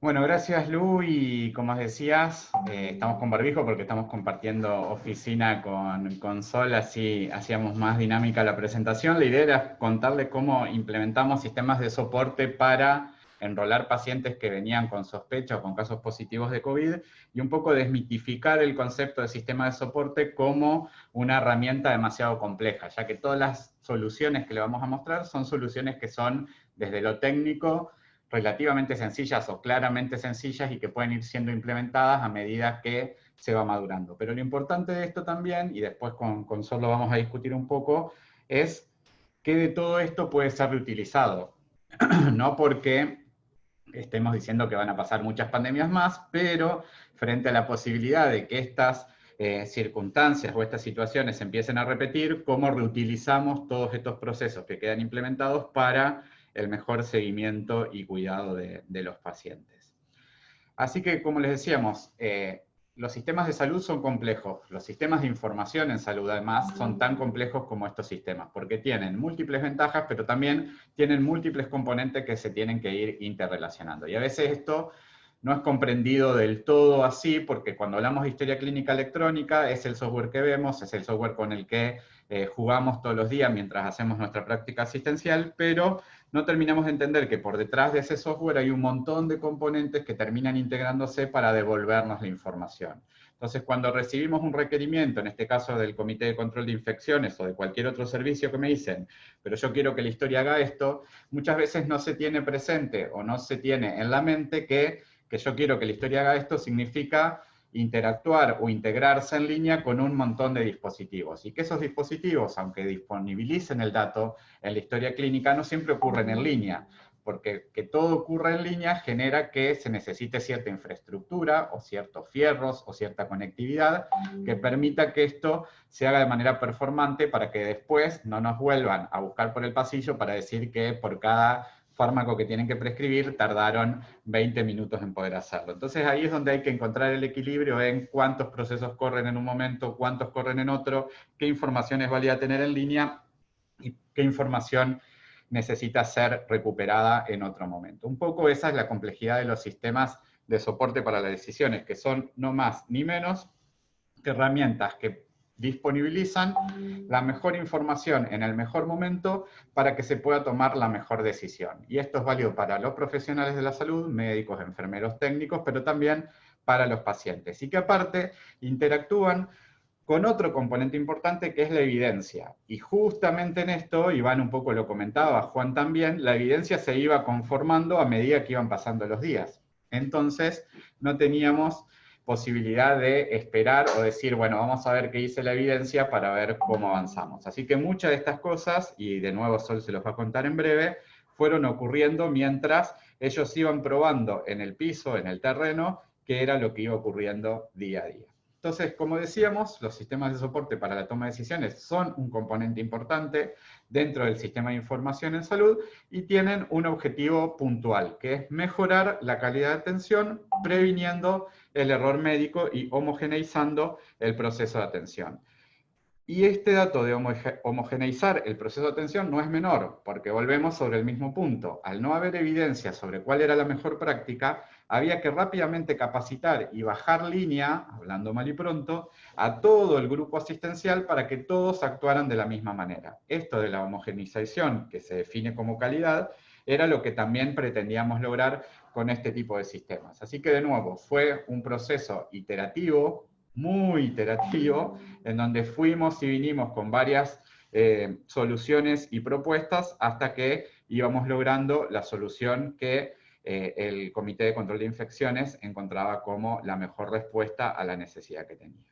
Bueno, gracias Lu, y como decías, estamos con barbijo porque estamos compartiendo oficina con Sol, así hacíamos más dinámica la presentación. La idea era contarle cómo implementamos sistemas de soporte para enrolar pacientes que venían con sospecha o con casos positivos de COVID y un poco desmitificar el concepto de sistema de soporte como una herramienta demasiado compleja, ya que todas las soluciones que le vamos a mostrar son soluciones que son desde lo técnico relativamente sencillas o claramente sencillas y que pueden ir siendo implementadas a medida que se va madurando. Pero lo importante de esto también, y después con Sol lo vamos a discutir un poco, es que de todo esto puede ser reutilizado. No porque estemos diciendo que van a pasar muchas pandemias más, pero frente a la posibilidad de que estas circunstancias o estas situaciones se empiecen a repetir, cómo reutilizamos todos estos procesos que quedan implementados para el mejor seguimiento y cuidado de los pacientes. Así que, como les decíamos, los sistemas de salud son complejos. Los sistemas de información en salud, además, son tan complejos como estos sistemas, porque tienen múltiples ventajas, pero también tienen múltiples componentes que se tienen que ir interrelacionando. Y a veces esto no es comprendido del todo así, porque cuando hablamos de historia clínica electrónica, es el software que vemos, es el software con el que jugamos todos los días mientras hacemos nuestra práctica asistencial, pero no terminamos de entender que por detrás de ese software hay un montón de componentes que terminan integrándose para devolvernos la información. Entonces, cuando recibimos un requerimiento, en este caso del Comité de Control de Infecciones o de cualquier otro servicio que me dicen, pero yo quiero que la historia haga esto, muchas veces no se tiene presente o no se tiene en la mente que yo quiero que la historia haga esto significa interactuar o integrarse en línea con un montón de dispositivos. Y que esos dispositivos, aunque disponibilicen el dato en la historia clínica, no siempre ocurren en línea, porque que todo ocurra en línea genera que se necesite cierta infraestructura o ciertos fierros o cierta conectividad que permita que esto se haga de manera performante para que después no nos vuelvan a buscar por el pasillo para decir que por cada fármaco que tienen que prescribir tardaron 20 minutos en poder hacerlo. Entonces ahí es donde hay que encontrar el equilibrio en cuántos procesos corren en un momento, cuántos corren en otro, qué información es válida tener en línea y qué información necesita ser recuperada en otro momento. Un poco esa es la complejidad de los sistemas de soporte para las decisiones, que son no más ni menos que herramientas que disponibilizan la mejor información en el mejor momento para que se pueda tomar la mejor decisión. Y esto es válido para los profesionales de la salud, médicos, enfermeros, técnicos, pero también para los pacientes. Y que aparte interactúan con otro componente importante que es la evidencia. Y justamente en esto, Iván un poco lo comentaba, Juan también, la evidencia se iba conformando a medida que iban pasando los días. Entonces, no teníamos posibilidad de esperar o decir, bueno, vamos a ver qué dice la evidencia para ver cómo avanzamos. Así que muchas de estas cosas, y de nuevo Sol se los va a contar en breve, fueron ocurriendo mientras ellos iban probando en el piso, en el terreno, qué era lo que iba ocurriendo día a día. Entonces, como decíamos, los sistemas de soporte para la toma de decisiones son un componente importante dentro del sistema de información en salud y tienen un objetivo puntual, que es mejorar la calidad de atención, previniendo el error médico y homogeneizando el proceso de atención. Y este dato de homogeneizar el proceso de atención no es menor, porque volvemos sobre el mismo punto. Al no haber evidencia sobre cuál era la mejor práctica, había que rápidamente capacitar y bajar línea, hablando mal y pronto, a todo el grupo asistencial para que todos actuaran de la misma manera. Esto de la homogeneización, que se define como calidad, era lo que también pretendíamos lograr con este tipo de sistemas. Así que de nuevo, fue un proceso iterativo, muy iterativo, en donde fuimos y vinimos con varias soluciones y propuestas hasta que íbamos logrando la solución que el Comité de Control de Infecciones encontraba como la mejor respuesta a la necesidad que tenía.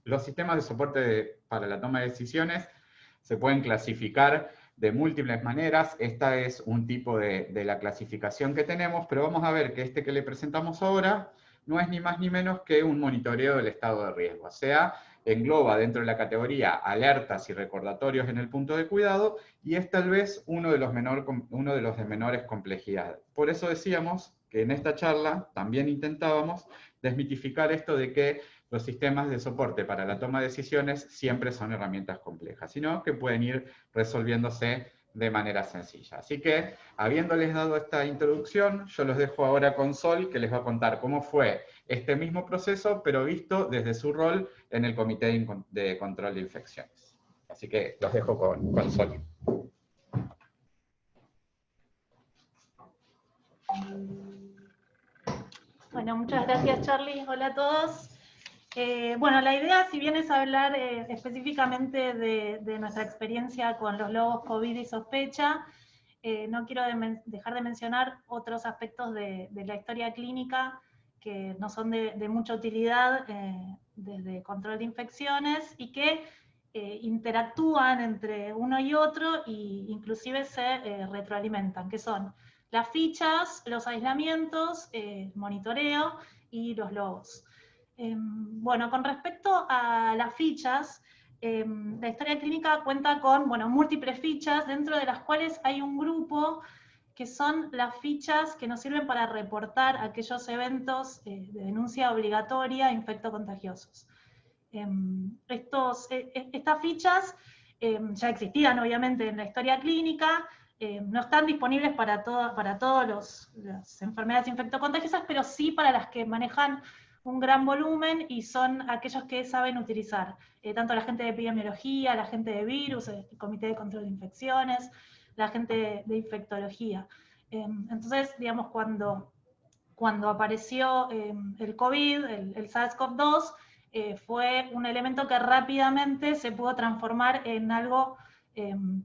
Los sistemas de soporte para la toma de decisiones se pueden clasificar de múltiples maneras. Esta es un tipo de la clasificación que tenemos, pero vamos a ver que este que le presentamos ahora no es ni más ni menos que un monitoreo del estado de riesgo. O sea, engloba dentro de la categoría alertas y recordatorios en el punto de cuidado y es tal vez uno de los de menores complejidad. Por eso decíamos que en esta charla también intentábamos desmitificar esto de que los sistemas de soporte para la toma de decisiones siempre son herramientas complejas, sino que pueden ir resolviéndose de manera sencilla. Así que, habiéndoles dado esta introducción, yo los dejo ahora con Sol, que les va a contar cómo fue este mismo proceso, pero visto desde su rol en el Comité de Control de Infecciones. Así que los dejo con Sol. Bueno, muchas gracias, Charlie. Hola a todos. Bueno, la idea, si bien es hablar específicamente de nuestra experiencia con los logos COVID y sospecha, no quiero dejar de mencionar otros aspectos de la historia clínica que no son de mucha utilidad desde control de infecciones y que interactúan entre uno y otro e inclusive se retroalimentan, que son las fichas, los aislamientos, monitoreo y los logos. Bueno, con respecto a las fichas, la historia clínica cuenta con múltiples fichas, dentro de las cuales hay un grupo que son las fichas que nos sirven para reportar aquellos eventos de denuncia obligatoria infectocontagiosos. Estas fichas ya existían obviamente en la historia clínica, no están disponibles para todas las enfermedades infectocontagiosas, pero sí para las que manejan un gran volumen y son aquellos que saben utilizar, tanto la gente de epidemiología, la gente de virus, el Comité de Control de Infecciones, la gente de infectología. Entonces, digamos, cuando apareció el COVID, el SARS-CoV-2, fue un elemento que rápidamente se pudo transformar en algo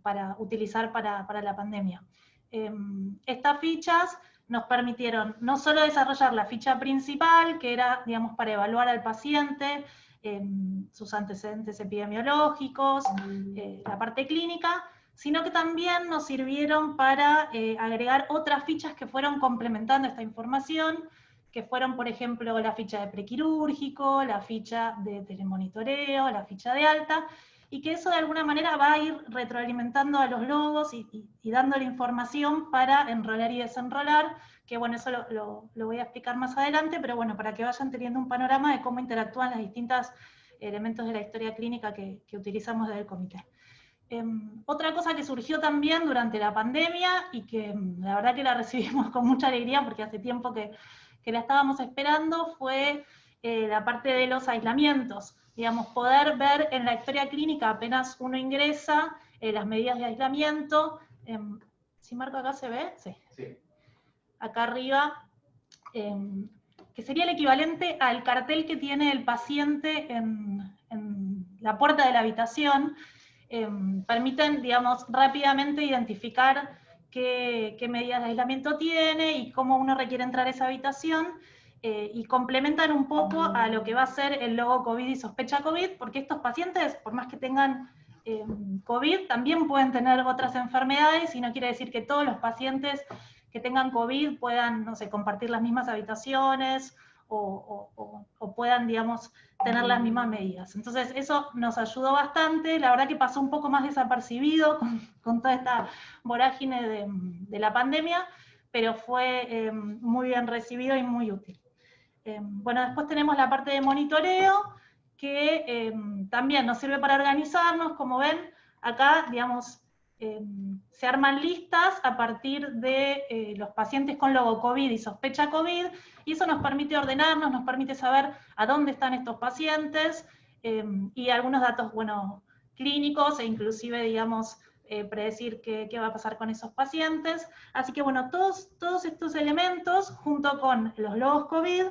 para utilizar para la pandemia. Estas fichas nos permitieron no solo desarrollar la ficha principal, que era, digamos, para evaluar al paciente, sus antecedentes epidemiológicos, la parte clínica, sino que también nos sirvieron para agregar otras fichas que fueron complementando esta información, que fueron, por ejemplo, la ficha de prequirúrgico, la ficha de telemonitoreo, la ficha de alta, y que eso de alguna manera va a ir retroalimentando a los logos y dándole información para enrolar y desenrolar, que bueno, eso lo voy a explicar más adelante, pero bueno, para que vayan teniendo un panorama de cómo interactúan los distintos elementos de la historia clínica que utilizamos desde el comité. Otra cosa que surgió también durante la pandemia, y que la verdad que la recibimos con mucha alegría porque hace tiempo que la estábamos esperando, fue la parte de los aislamientos. Digamos, poder ver en la historia clínica apenas uno ingresa, las medidas de aislamiento. ¿Sí marco acá se ve? Sí. Sí. Acá arriba, que sería el equivalente al cartel que tiene el paciente en la puerta de la habitación. Permiten, digamos, rápidamente identificar qué medidas de aislamiento tiene y cómo uno requiere entrar a esa habitación, y complementan un poco a lo que va a ser el logo COVID y sospecha COVID, porque estos pacientes, por más que tengan COVID, también pueden tener otras enfermedades, y no quiere decir que todos los pacientes que tengan COVID puedan, no sé, compartir las mismas habitaciones, o puedan, digamos, tener las mismas medidas. Entonces eso nos ayudó bastante, la verdad que pasó un poco más desapercibido con toda esta vorágine de la pandemia, pero fue muy bien recibido y muy útil. Bueno, después tenemos la parte de monitoreo, que también nos sirve para organizarnos. Como ven, acá, digamos, se arman listas a partir de los pacientes con logo COVID y sospecha COVID, y eso nos permite ordenarnos, nos permite saber a dónde están estos pacientes, y algunos datos, bueno, clínicos, e inclusive, digamos, predecir qué va a pasar con esos pacientes. Así que bueno, todos estos elementos, junto con los logos COVID,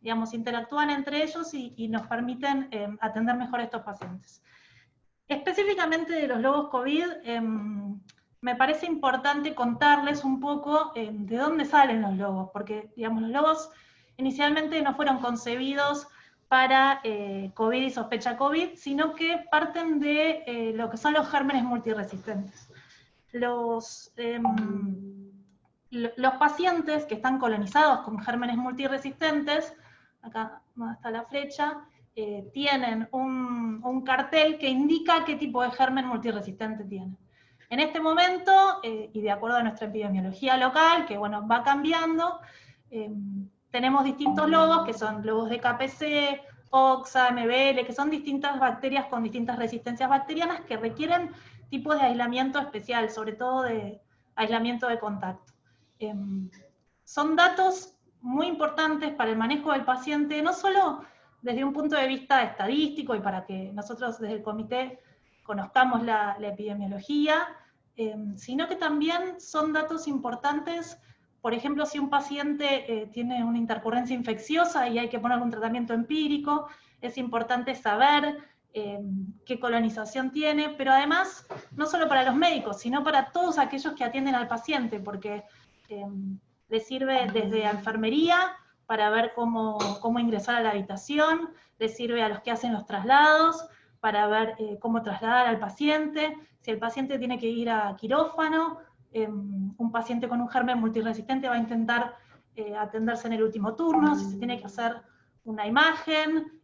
digamos, interactúan entre ellos y nos permiten atender mejor a estos pacientes. Específicamente de los logos COVID, me parece importante contarles un poco de dónde salen los logos, porque, digamos, los logos inicialmente no fueron concebidos para COVID y sospecha COVID, sino que parten de lo que son los gérmenes multiresistentes. Los pacientes que están colonizados con gérmenes multiresistentes, acá donde está la flecha, tienen un cartel que indica qué tipo de germen multiresistente tienen. En este momento, y de acuerdo a nuestra epidemiología local, que bueno, va cambiando, tenemos distintos logos, que son logos de KPC, OXA, MBL, que son distintas bacterias con distintas resistencias bacterianas que requieren tipos de aislamiento especial, sobre todo de aislamiento de contacto. Son datos muy importantes para el manejo del paciente, no solo desde un punto de vista estadístico y para que nosotros desde el comité conozcamos la epidemiología, sino que también son datos importantes. Por ejemplo, si un paciente tiene una intercurrencia infecciosa y hay que poner un tratamiento empírico, es importante saber qué colonización tiene, pero además, no solo para los médicos, sino para todos aquellos que atienden al paciente, porque les sirve desde enfermería para ver cómo ingresar a la habitación, les sirve a los que hacen los traslados, para ver cómo trasladar al paciente, si el paciente tiene que ir a quirófano, un paciente con un germen multiresistente va a intentar atenderse en el último turno, si se tiene que hacer una imagen,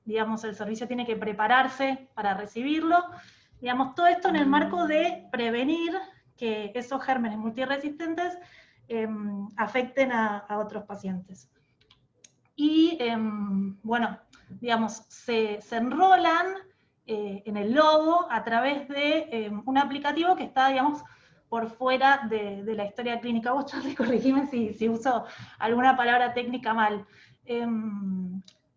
digamos, el servicio tiene que prepararse para recibirlo, digamos, todo esto en el marco de prevenir que esos gérmenes multiresistentes afecten a otros pacientes. Y, bueno, digamos, se enrolan en el logo a través de un aplicativo que está, digamos, por fuera de la historia clínica. Vos, Charlie, corregime si uso alguna palabra técnica mal.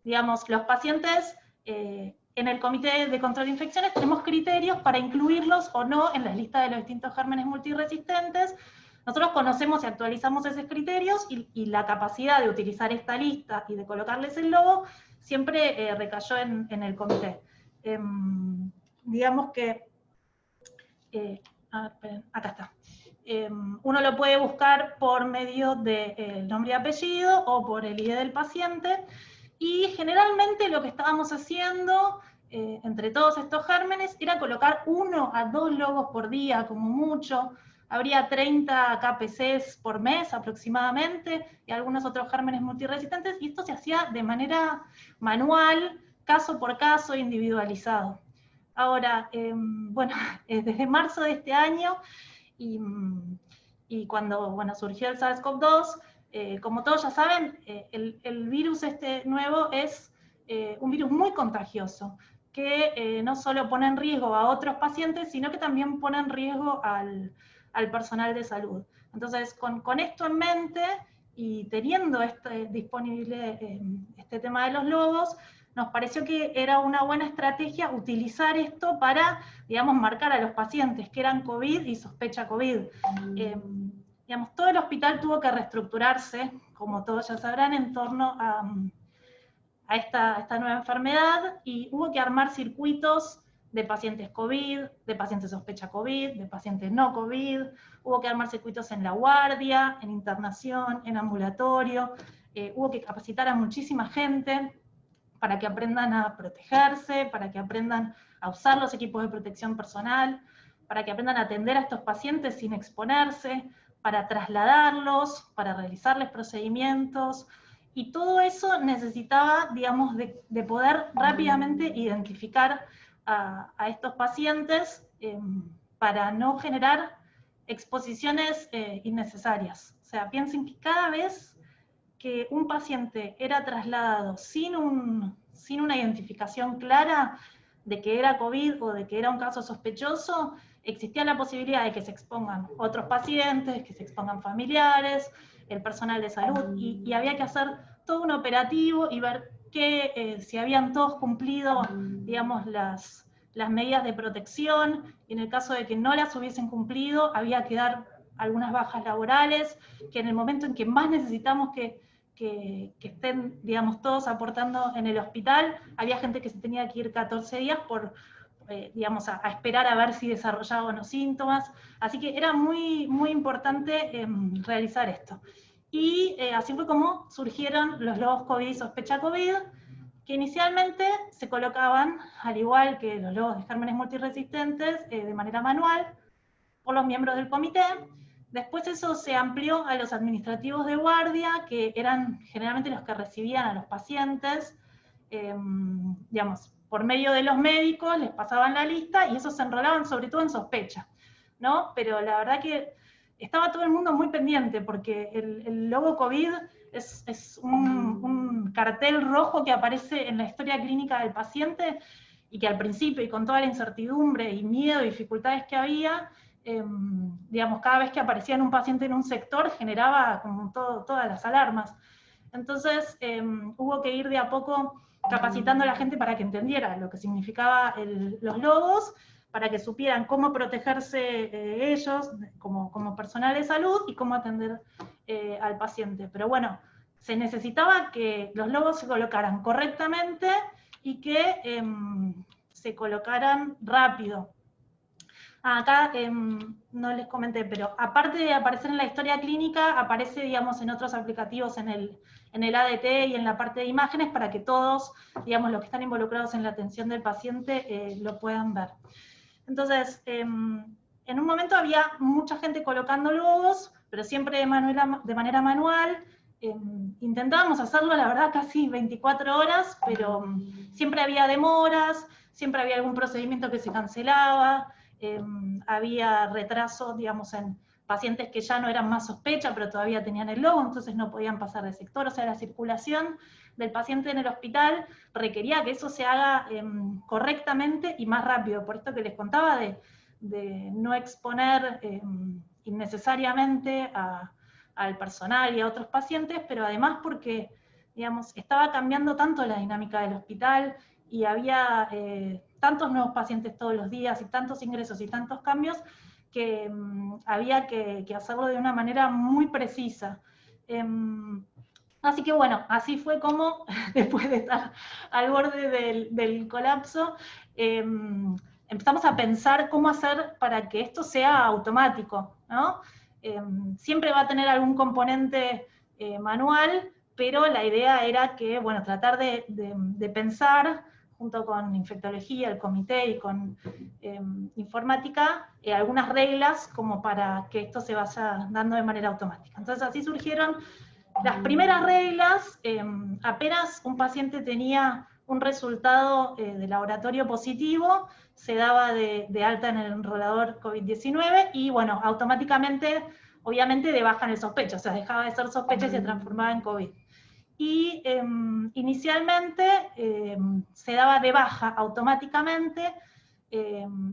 Digamos, los pacientes en el Comité de Control de Infecciones tenemos criterios para incluirlos o no en las listas de los distintos gérmenes multiresistentes. Nosotros conocemos y actualizamos esos criterios y la capacidad de utilizar esta lista y de colocarles el logo siempre recayó en el comité. Digamos que, acá está. Uno lo puede buscar por medio del nombre y apellido o por el ID del paciente, y generalmente lo que estábamos haciendo entre todos estos gérmenes era colocar 1 a 2 logos por día, como mucho. Habría 30 KPCs por mes aproximadamente, y algunos otros gérmenes multiresistentes, y esto se hacía de manera manual, caso por caso, individualizado. Ahora, bueno, desde marzo de este año, y cuando bueno, surgió el SARS-CoV-2, como todos ya saben, el virus este nuevo es un virus muy contagioso, que no solo pone en riesgo a otros pacientes, sino que también pone en riesgo al personal de salud. Entonces, con esto en mente, y teniendo disponible este tema de los logos, nos pareció que era una buena estrategia utilizar esto para, digamos, marcar a los pacientes que eran COVID y sospecha COVID. Digamos, todo el hospital tuvo que reestructurarse, como todos ya sabrán, en torno a esta nueva enfermedad, y hubo que armar circuitos de pacientes COVID, de pacientes sospecha COVID, de pacientes no COVID, hubo que armar circuitos en la guardia, en internación, en ambulatorio, hubo que capacitar a muchísima gente para que aprendan a protegerse, para que aprendan a usar los equipos de protección personal, para que aprendan a atender a estos pacientes sin exponerse, para trasladarlos, para realizarles procedimientos, y todo eso necesitaba, digamos, de poder rápidamente identificar a estos pacientes para no generar exposiciones innecesarias. O sea, piensen que cada vez que un paciente era trasladado sin una identificación clara de que era COVID o de que era un caso sospechoso, existía la posibilidad de que se expongan otros pacientes, que se expongan familiares, el personal de salud, y había que hacer todo un operativo y ver si habían todos cumplido, digamos, las medidas de protección, y en el caso de que no las hubiesen cumplido, había que dar algunas bajas laborales, que en el momento en que más necesitamos que estén, digamos, todos aportando en el hospital, había gente que se tenía que ir 14 días digamos, a esperar a ver si desarrollaba o no síntomas, así que era muy, muy importante realizar esto. Y así fue como surgieron los logos COVID y sospecha COVID, que inicialmente se colocaban, al igual que los logos de gérmenes multiresistentes, de manera manual, por los miembros del comité. Después eso se amplió a los administrativos de guardia, que eran generalmente los que recibían a los pacientes, digamos, por medio de los médicos les pasaban la lista, y esos se enrolaban sobre todo en sospecha, ¿no? Pero la verdad que estaba todo el mundo muy pendiente, porque el logo COVID es un cartel rojo que aparece en la historia clínica del paciente, y que al principio, y con toda la incertidumbre y miedo y dificultades que había, digamos, cada vez que aparecía un paciente en un sector generaba como todas las alarmas. Entonces hubo que ir de a poco capacitando a la gente para que entendiera lo que significaba los logos, para que supieran cómo protegerse ellos como personal de salud y cómo atender al paciente. Pero bueno, se necesitaba que los logos se colocaran correctamente y que se colocaran rápido. Acá no les comenté, pero aparte de aparecer en la historia clínica, aparece, digamos, en otros aplicativos en el ADT y en la parte de imágenes para que todos, digamos, los que están involucrados en la atención del paciente lo puedan ver. Entonces, en un momento había mucha gente colocando logos, pero siempre de manera manual. Intentábamos hacerlo, la verdad, casi 24 horas, pero siempre había demoras, siempre había algún procedimiento que se cancelaba, había retraso, digamos, en pacientes que ya no eran más sospecha, pero todavía tenían el logo, entonces no podían pasar de sector, o sea, la circulación del paciente en el hospital requería que eso se haga correctamente y más rápido, por esto que les contaba de no exponer innecesariamente al personal y a otros pacientes, pero además porque, digamos, estaba cambiando tanto la dinámica del hospital y había tantos nuevos pacientes todos los días y tantos ingresos y tantos cambios que había que hacerlo de una manera muy precisa. Así que bueno, así fue como, después de estar al borde del colapso, empezamos a pensar cómo hacer para que esto sea automático, ¿no? Siempre va a tener algún componente manual, pero la idea era que, bueno, tratar de pensar, junto con infectología, el comité y con informática, algunas reglas como para que esto se vaya dando de manera automática. Entonces así surgieron las primeras reglas. Apenas un paciente tenía un resultado de laboratorio positivo, se daba de alta en el enrolador COVID-19 y, bueno, automáticamente, obviamente, de baja en el sospecho, o sea, dejaba de ser sospecha y se transformaba en COVID. Y inicialmente se daba de baja automáticamente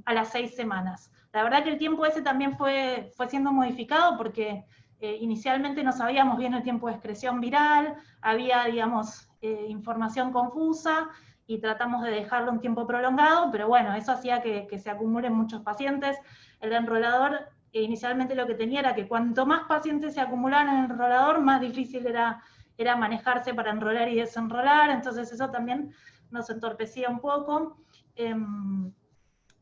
a las 6 semanas. La verdad que el tiempo ese también fue siendo modificado porque inicialmente no sabíamos bien el tiempo de excreción viral, había, digamos, información confusa y tratamos de dejarlo un tiempo prolongado, pero bueno, eso hacía que se acumulen muchos pacientes. El enrolador inicialmente lo que tenía era que cuanto más pacientes se acumulaban en el enrolador, más difícil era manejarse para enrolar y desenrolar, entonces eso también nos entorpecía un poco.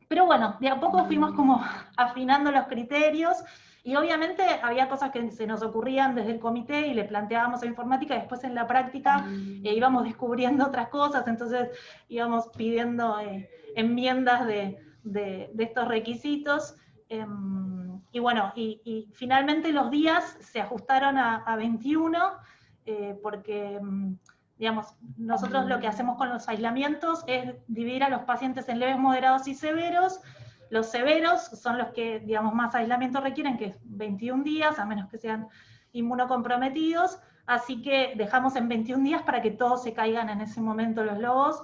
Pero bueno, de a poco fuimos como afinando los criterios, y obviamente había cosas que se nos ocurrían desde el comité y le planteábamos a informática, y después en la práctica íbamos descubriendo otras cosas, entonces íbamos pidiendo enmiendas de estos requisitos. Y bueno, y finalmente los días se ajustaron a 21, porque digamos, nosotros lo que hacemos con los aislamientos es dividir a los pacientes en leves, moderados y severos. Los severos son los que, digamos, más aislamiento requieren, que es 21 días, a menos que sean inmunocomprometidos, así que dejamos en 21 días para que todos se caigan en ese momento los logos,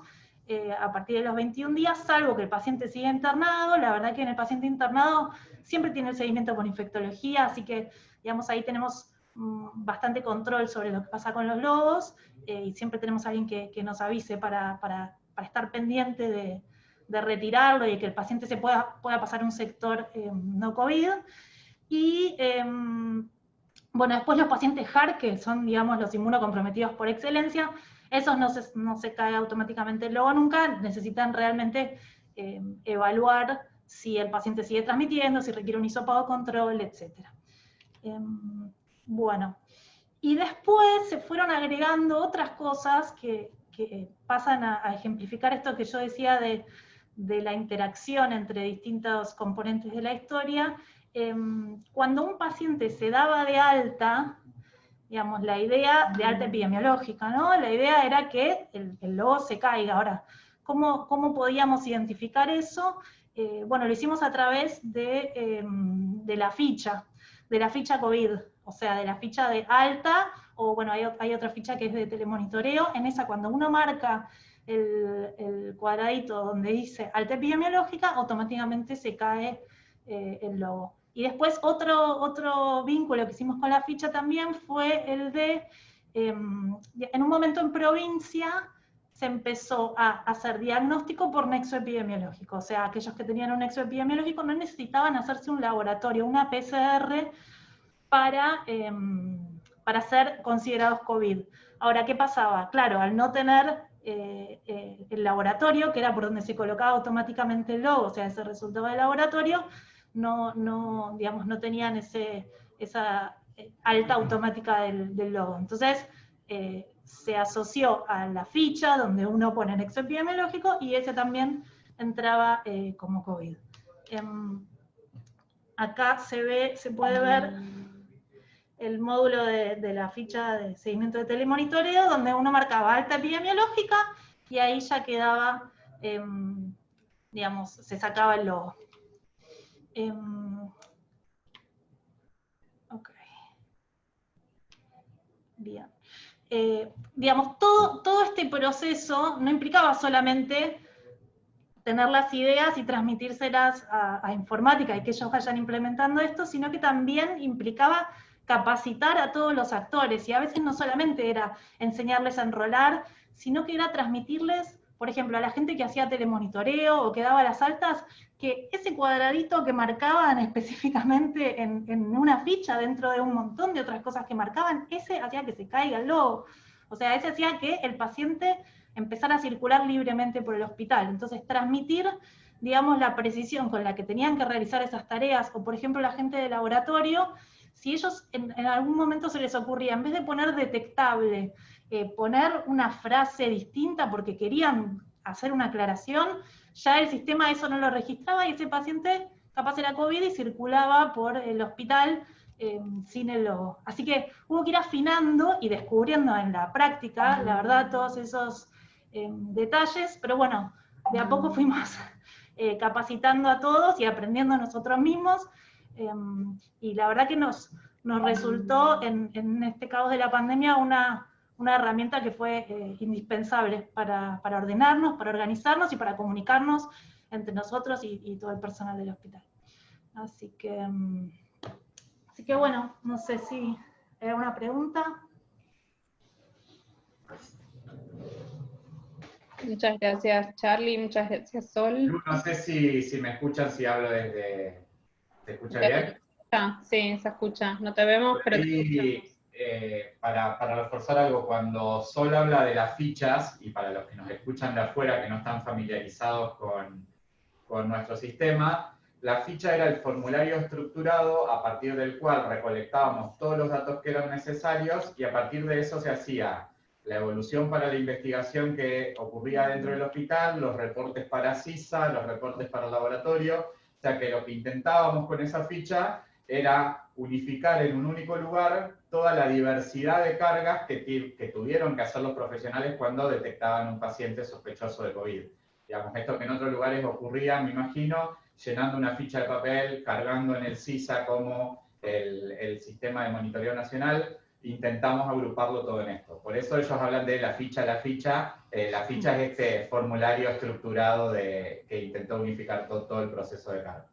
a partir de los 21 días, salvo que el paciente siga internado. La verdad que en el paciente internado siempre tiene el seguimiento con infectología, así que, digamos, ahí tenemos bastante control sobre lo que pasa con los logos, y siempre tenemos a alguien que nos avise para estar pendiente de retirarlo y que el paciente se pueda pasar a un sector no COVID. Y bueno, después los pacientes HAR, que son, digamos, los inmunocomprometidos por excelencia, esos no se cae automáticamente el logo nunca, necesitan realmente evaluar si el paciente sigue transmitiendo, si requiere un hisopado control, etc. Bueno, y después se fueron agregando otras cosas que pasan a ejemplificar esto que yo decía de la interacción entre distintos componentes de la historia. Cuando un paciente se daba de alta, digamos, la idea de alta epidemiológica, ¿no? La idea era que el logo se caiga. Ahora, ¿cómo podíamos identificar eso? Bueno, lo hicimos a través de la ficha COVID, o sea, de la ficha de alta, o bueno, hay otra ficha que es de telemonitoreo. En esa, cuando uno marca el cuadradito donde dice alta epidemiológica, automáticamente se cae el logo. Y después otro vínculo que hicimos con la ficha también fue el de, en un momento en provincia, se empezó a hacer diagnóstico por nexo epidemiológico. O sea, aquellos que tenían un nexo epidemiológico no necesitaban hacerse un laboratorio, una PCR, para ser considerados COVID. Ahora, ¿qué pasaba? Claro, al no tener el laboratorio, que era por donde se colocaba automáticamente el logo, o sea, ese resultado del laboratorio, digamos, no tenían esa alta automática del logo. Entonces, se asoció a la ficha donde uno pone nexo epidemiológico y ese también entraba como COVID. Acá se puede ver el módulo de la ficha de seguimiento de telemonitoreo, donde uno marcaba alta epidemiológica y ahí ya quedaba, digamos, se sacaba el logo. Ok. Bien. Digamos, todo este proceso no implicaba solamente tener las ideas y transmitírselas a informática y que ellos vayan implementando esto, sino que también implicaba capacitar a todos los actores, y a veces no solamente era enseñarles a enrolar, sino que era transmitirles, por ejemplo, a la gente que hacía telemonitoreo o que daba las altas, que ese cuadradito que marcaban específicamente en una ficha dentro de un montón de otras cosas que marcaban, ese hacía que se caiga el logo. O sea, ese hacía que el paciente empezara a circular libremente por el hospital. Entonces, transmitir, digamos, la precisión con la que tenían que realizar esas tareas, o por ejemplo la gente de laboratorio, si ellos en algún momento se les ocurría, en vez de poner detectable, poner una frase distinta porque querían hacer una aclaración, ya el sistema eso no lo registraba y ese paciente capaz era COVID y circulaba por el hospital sin el logo. Así que hubo que ir afinando y descubriendo en la práctica, la verdad, todos esos detalles, pero bueno, de a poco fuimos capacitando a todos y aprendiendo nosotros mismos, y la verdad que nos resultó en este caos de la pandemia una herramienta que fue indispensable para ordenarnos, para organizarnos y para comunicarnos entre nosotros y todo el personal del hospital. Así que bueno, no sé si hay alguna pregunta. Muchas gracias, Charlie, muchas gracias, Sol. No sé si me escuchan, si hablo desde... ¿Se escucha bien? Sí, se escucha. No te vemos, pero te escuchamos. Para reforzar algo, cuando Sol habla de las fichas, y para los que nos escuchan de afuera que no están familiarizados con nuestro sistema, la ficha era el formulario estructurado a partir del cual recolectábamos todos los datos que eran necesarios y a partir de eso se hacía la evolución para la investigación que ocurría dentro del hospital, los reportes para CISA, los reportes para el laboratorio, o sea que lo que intentábamos con esa ficha era unificar en un único lugar toda la diversidad de cargas que tuvieron que hacer los profesionales cuando detectaban un paciente sospechoso de COVID. Digamos, esto que en otros lugares ocurría, me imagino, llenando una ficha de papel, cargando en el CISA como el sistema de monitoreo nacional, intentamos agruparlo todo en esto. Por eso ellos hablan de la ficha. La ficha es este formulario estructurado que intentó unificar todo el proceso de carga.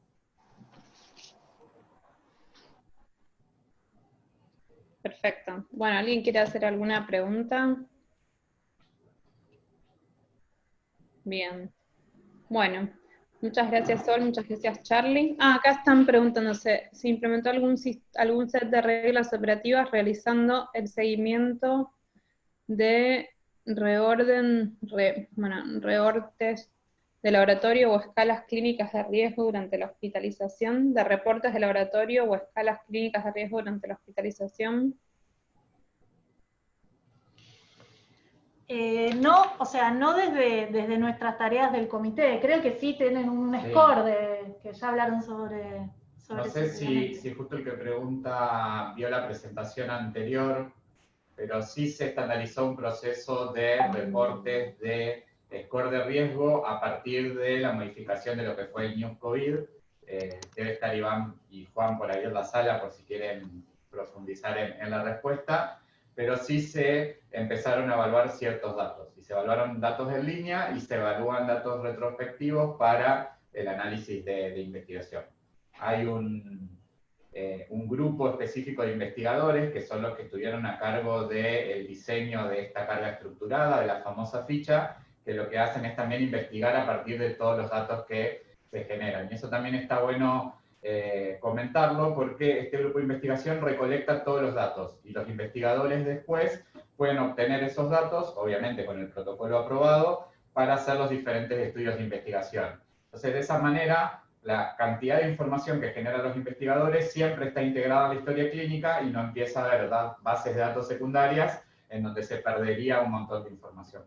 Perfecto. Bueno, ¿alguien quiere hacer alguna pregunta? Bien. Bueno, muchas gracias, Sol, muchas gracias, Charlie. Acá están preguntándose si implementó algún set de reglas operativas realizando el seguimiento de reortes de laboratorio o escalas clínicas de riesgo durante la hospitalización, de reportes de laboratorio o escalas clínicas de riesgo durante la hospitalización. No, o sea, no desde nuestras tareas del comité, creo que sí tienen un score que ya hablaron sobre no sé si justo el que pregunta vio la presentación anterior, pero sí se estandarizó un proceso de reportes de score de riesgo a partir de la modificación de lo que fue el News COVID. Debe estar Iván y Juan por ahí en la sala por si quieren profundizar en la respuesta, pero sí se empezaron a evaluar ciertos datos y se evaluaron datos en línea y se evalúan datos retrospectivos para el análisis de investigación. Hay un grupo específico de investigadores que son los que estuvieron a cargo del diseño de esta carga estructurada, de la famosa ficha, que lo que hacen es también investigar a partir de todos los datos que se generan. Y eso también está bueno comentarlo, porque este grupo de investigación recolecta todos los datos, y los investigadores después pueden obtener esos datos, obviamente con el protocolo aprobado, para hacer los diferentes estudios de investigación. Entonces, de esa manera, la cantidad de información que generan los investigadores siempre está integrada en la historia clínica y no empieza a haber bases de datos secundarias en donde se perdería un montón de información.